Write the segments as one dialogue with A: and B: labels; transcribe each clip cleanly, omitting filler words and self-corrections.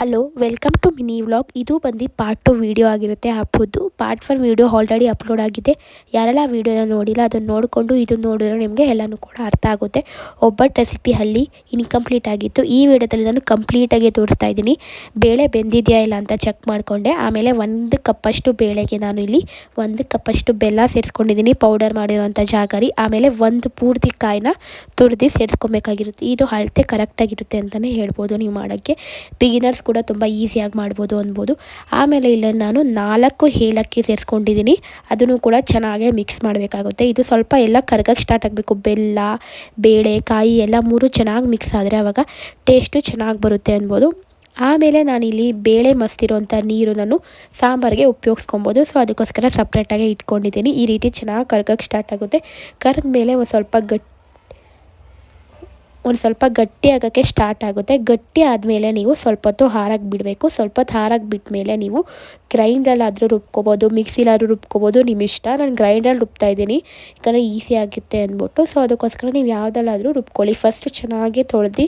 A: Hello welcome to mini vlog. ಇದು ಬಂದು part 2 video ಆಗಿರುತ್ತೆ ಹಬ್ಬದ್ದು. ಪಾರ್ಟ್ 1 ವೀಡಿಯೋ ಆಲ್ರೆಡಿ ಅಪ್ಲೋಡ್ ಆಗಿದೆ. ಯಾರೆಲ್ಲ ವೀಡಿಯೋನ ನೋಡಿಲ್ಲ ಅದನ್ನು ನೋಡಿಕೊಂಡು ಇದು ನೋಡಿದ್ರೆ ನಿಮಗೆ ಎಲ್ಲನೂ ಕೂಡ ಅರ್ಥ ಆಗುತ್ತೆ. ಒಬ್ಬಟ್ಟು ರೆಸಿಪಿ ಅಲ್ಲಿ ಇನ್ಕಂಪ್ಲೀಟ್ ಆಗಿತ್ತು. ಈ ವಿಡಿಯೋದಲ್ಲಿ ನಾನು ಕಂಪ್ಲೀಟಾಗಿ ತೋರಿಸ್ತಾ ಇದ್ದೀನಿ. ಬೇಳೆ ಬೆಂದಿದೆಯಾ ಇಲ್ಲ ಅಂತ ಚೆಕ್ ಮಾಡಿಕೊಂಡೆ. ಆಮೇಲೆ 1 ಕಪ್ಪಷ್ಟು ಬೇಳೆಗೆ ನಾನು ಇಲ್ಲಿ 1 ಕಪ್ಪಷ್ಟು ಬೆಲ್ಲ ಸೇರಿಸ್ಕೊಂಡಿದ್ದೀನಿ, ಪೌಡರ್ ಮಾಡಿರೋಂಥ ಜಾಗರಿ. ಆಮೇಲೆ 1 ಪೂರ್ತಿ ಕಾಯಿನ ತುರಿದು ಸೇರಿಸ್ಕೊಬೇಕಾಗಿರುತ್ತೆ. ಇದು ಅಳತೆ ಕರೆಕ್ಟಾಗಿರುತ್ತೆ ಅಂತಲೇ ಹೇಳ್ಬೋದು. ನೀವು ಮಾಡೋಕ್ಕೆ ಬಿಗಿನರ್ಸ್ ಕೂಡ ತುಂಬ ಈಸಿಯಾಗಿ ಮಾಡ್ಬೋದು ಅನ್ಬೋದು. ಆಮೇಲೆ ಇಲ್ಲಿ ನಾನು 4 ಏಲಕ್ಕಿ ಸೇರಿಸ್ಕೊಂಡಿದ್ದೀನಿ. ಅದನ್ನು ಕೂಡ ಚೆನ್ನಾಗಿ ಮಿಕ್ಸ್ ಮಾಡಬೇಕಾಗುತ್ತೆ. ಇದು ಸ್ವಲ್ಪ ಎಲ್ಲ ಕರಗಕ್ಕೆ ಸ್ಟಾರ್ಟ್ ಆಗಬೇಕು. ಬೆಲ್ಲ, ಬೇಳೆ, ಕಾಯಿ ಎಲ್ಲ 3 ಚೆನ್ನಾಗಿ ಮಿಕ್ಸ್ ಆದರೆ ಆವಾಗ ಟೇಸ್ಟು ಚೆನ್ನಾಗಿ ಬರುತ್ತೆ ಅನ್ಬೋದು. ಆಮೇಲೆ ನಾನಿಲ್ಲಿ ಬೇಳೆ ಮಸ್ತಿರೋಂಥ ನೀರು ನಾನು ಸಾಂಬಾರಿಗೆ ಉಪಯೋಗಿಸ್ಕೊಬೋದು. ಸೊ ಅದಕ್ಕೋಸ್ಕರ ಸಪ್ರೇಟಾಗಿ ಇಟ್ಕೊಂಡಿದ್ದೀನಿ. ಈ ರೀತಿ ಚೆನ್ನಾಗಿ ಕರಗಕ್ಕೆ ಸ್ಟಾರ್ಟ್ ಆಗುತ್ತೆ. ಕರೆದ ಮೇಲೆ ಒಂದು ಸ್ವಲ್ಪ ಗಟ್ಟಿ ಆಗೋಕ್ಕೆ ಸ್ಟಾರ್ಟ್ ಆಗುತ್ತೆ. ಗಟ್ಟಿ ಆದಮೇಲೆ ನೀವು ಸ್ವಲ್ಪ ಹೊತ್ತು ಹಾರಕ್ಕೆ ಬಿಡಬೇಕು. ಸ್ವಲ್ಪ ಹೊತ್ತು ಹಾರಕ್ಕೆ ಬಿಟ್ಟ ಮೇಲೆ ನೀವು ಗ್ರೈಂಡ್ರಲ್ಲಾದರೂ ರುಬ್ಕೊಬೋದು, ಮಿಕ್ಸಿಲಾದರೂ ರುಬ್ಕೊಬೋದು, ನಿಮ್ಮ ಇಷ್ಟ. ನಾನು ಗ್ರೈಂಡ್ರಲ್ಲಿ ರುಬ್ತಾ ಇದ್ದೀನಿ ಯಾಕಂದರೆ ಈಸಿ ಆಗುತ್ತೆ ಅಂದ್ಬಿಟ್ಟು. ಸೊ ಅದಕ್ಕೋಸ್ಕರ ನೀವು ಯಾವುದಲ್ಲಾದರೂ ರುಬ್ಕೊಳ್ಳಿ. ಫಸ್ಟು ಚೆನ್ನಾಗಿ ತೊಳೆದು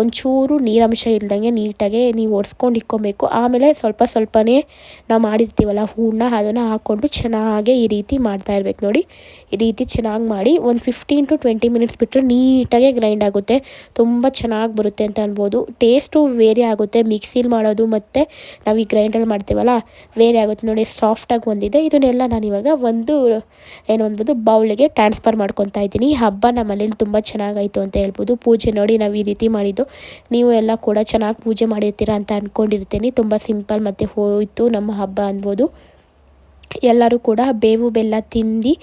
A: ಒಂಚೂರು ನೀರಂಶ ಇಲ್ದಂಗೆ ನೀಟಾಗೆ ನೀವು ಒರೆಸ್ಕೊಂಡು ಇಕ್ಕೊಬೇಕು. ಆಮೇಲೆ ಸ್ವಲ್ಪನೇ ನಾವು ಮಾಡಿರ್ತೀವಲ್ಲ ಹೂರಣ, ಅದನ್ನು ಹಾಕ್ಕೊಂಡು ಚೆನ್ನಾಗಿ ಈ ರೀತಿ ಮಾಡ್ತಾ ಇರ್ಬೇಕು. ನೋಡಿ, ಈ ರೀತಿ ಚೆನ್ನಾಗಿ ಮಾಡಿ ಒಂದು 15 to 20 ಮಿನಿಟ್ಸ್ ಬಿಟ್ಟರೆ ನೀಟಾಗೆ ಗ್ರೈಂಡ್ ಆಗುತ್ತೆ. ತುಂಬ ಚೆನ್ನಾಗಿ ಬರುತ್ತೆ ಅಂತ ಅನ್ಬೋದು. ಟೇಸ್ಟು ವೇರಿ ಆಗುತ್ತೆ ಮಿಕ್ಸಿಲಿ ಮಾಡೋದು ಮತ್ತು ನಾವು ಈ ಗ್ರೈಂಡ್ರಲ್ಲಿ ಮಾಡ್ತೀವಲ್ಲ, ವೇರಿ ಆಗುತ್ತೆ. ನೋಡಿ, ಸಾಫ್ಟಾಗಿ ಬಂದಿದೆ. ಇದನ್ನೆಲ್ಲ ನಾನಿವಾಗ ಒಂದು ಬೌಲಿಗೆ ಟ್ರಾನ್ಸ್ಫರ್ ಮಾಡ್ಕೊತಾ ಇದ್ದೀನಿ. ಈ ಹಬ್ಬ ನಮ್ಮ ಮನೇಲಿ ತುಂಬ ಚೆನ್ನಾಗಾಯಿತು ಅಂತ ಹೇಳ್ಬೋದು. ಪೂಜೆ ನೋಡಿ ನಾವು ಈ ರೀತಿ ಮಾಡಿದ್ದು. ನೀವು ಎಲ್ಲ ಕೂಡ ಚೆನ್ನಾಗಿ ಪೂಜೆ ಮಾಡಿರ್ತೀರ ಅಂತ ಅಂದ್ಕೊಂಡಿರ್ತೀನಿ. ತುಂಬ ಸಿಂಪಲ್ ಮತ್ತು ಹೋಯಿತು ನಮ್ಮ ಹಬ್ಬ ಅನ್ಬೋದು. ಎಲ್ಲರೂ ಕೂಡ ಬೇವು ಬೆಲ್ಲ ತಿಂದು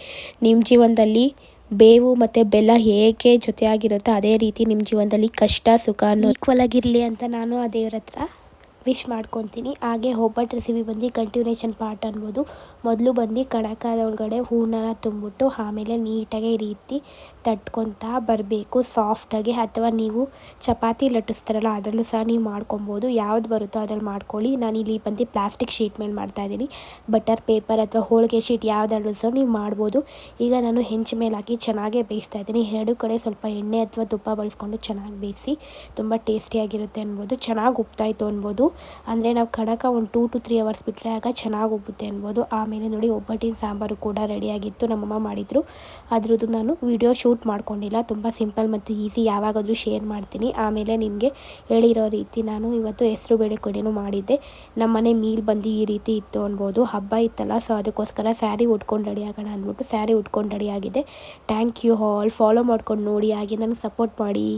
A: ನಿಮ್ಮ ಜೀವನದಲ್ಲಿ ಬೇವು ಮತ್ತು ಬೆಲ್ಲ ಹೇಗೆ ಜೊತೆಯಾಗಿರುತ್ತೋ ಅದೇ ರೀತಿ ನಿಮ್ಮ ಜೀವನದಲ್ಲಿ ಕಷ್ಟ ಸುಖ ಈಕ್ವಲ್ ಆಗಿರಲಿ ಅಂತ ನಾನು ಆ ದೇವ್ರ ಹತ್ರ ವಿಶ್ ಮಾಡ್ಕೊತೀನಿ. ಹಾಗೆ ಒಬ್ಬಟ್ಟು ರೆಸಿಪಿ ಬಂದು ಕಂಟಿನ್ಯೂಷನ್ ಪಾರ್ಟ್ ಅನ್ಬೋದು. ಮೊದಲು ಬಂದು ಕಣಕದ ಒಳಗಡೆ ಹೂರ್ಣನ ತುಂಬಿಟ್ಟು ಆಮೇಲೆ ನೀಟಾಗಿ ಈ ರೀತಿ ತಟ್ಕೊತಾ ಬರಬೇಕು ಸಾಫ್ಟಾಗಿ. ಅಥವಾ ನೀವು ಚಪಾತಿ ಲಟ್ಟಿಸ್ತಾರಲ್ಲ ಅದರಲ್ಲೂ ಸಹ ನೀವು ಮಾಡ್ಕೊಬೋದು. ಯಾವ್ದು ಬರುತ್ತೋ ಅದ್ರಲ್ಲಿ ಮಾಡ್ಕೊಳ್ಳಿ. ನಾನು ಇಲ್ಲಿ ಬಂದು ಪ್ಲಾಸ್ಟಿಕ್ ಶೀಟ್ ಮೇಲೆ ಮಾಡ್ತಾಯಿದ್ದೀನಿ. ಬಟರ್ ಪೇಪರ್ ಅಥವಾ ಹೋಳಿಗೆ ಶೀಟ್ ಯಾವುದರಲ್ಲೂ ಸಹ ನೀವು ಮಾಡ್ಬೋದು. ಈಗ ನಾನು ಹೆಂಚು ಮೇಲೆ ಹಾಕಿ ಚೆನ್ನಾಗೇ ಬೇಯಿಸ್ತಾ ಇದ್ದೀನಿ. ಎರಡು ಕಡೆ ಸ್ವಲ್ಪ ಎಣ್ಣೆ ಅಥವಾ ತುಪ್ಪ ಬಳಸ್ಕೊಂಡು ಚೆನ್ನಾಗಿ ಬೇಯಿಸಿ ತುಂಬ ಟೇಸ್ಟಿಯಾಗಿರುತ್ತೆ ಅನ್ಬೋದು. ಚೆನ್ನಾಗಿ ಉಪ್ತಾಯಿತು ಅನ್ಬೋದು. ಅಂದರೆ ನಾವು ಕಣಕ ಒಂದು 2 to 3 ಅವರ್ಸ್ ಬಿಟ್ಟರೆ ಆಗ ಚೆನ್ನಾಗಿ ಉಬ್ಬುತ್ತೆ ಅನ್ಬೋದು. ಆಮೇಲೆ ನೋಡಿ, ಒಬ್ಬಟ್ಟಿನ ಸಾಂಬಾರು ಕೂಡ ರೆಡಿಯಾಗಿತ್ತು. ನಮ್ಮಮ್ಮ ಮಾಡಿದರು. ಅದ್ರದ್ದು ನಾನು ವಿಡಿಯೋ ಶೂಟ್ ಮಾಡ್ಕೊಂಡಿಲ್ಲ. ತುಂಬ ಸಿಂಪಲ್ ಮತ್ತು ಈಸಿ, ಯಾವಾಗಾದರೂ ಶೇರ್ ಮಾಡ್ತೀನಿ. ಆಮೇಲೆ ನಿಮಗೆ ಹೇಳಿರೋ ರೀತಿ ನಾನು ಇವತ್ತು ಹೆಸರು ಬೇಳೆ ಕಡೆನೂ ಮಾಡಿದ್ದೆ. ನಮ್ಮನೆ ಮೀಲ್ ಬಂದು ಈ ರೀತಿ ಇತ್ತು ಅನ್ಬೋದು. ಹಬ್ಬ ಇತ್ತಲ್ಲ, ಸೊ ಅದಕ್ಕೋಸ್ಕರ ಸ್ಯಾರಿ ಉಟ್ಕೊಂಡು ರೆಡಿ ಆಗೋಣ ಅಂದ್ಬಿಟ್ಟು ಸ್ಯಾರಿ ಉಟ್ಕೊಂಡು ರೆಡಿ ಆಗಿದೆ. Thank you all. ಫಾಲೋ ಮಾಡ್ಕೊಂಡು ನೋಡಿ, ಹಾಗೆ ನನಗೆ ಸಪೋರ್ಟ್ ಮಾಡಿ.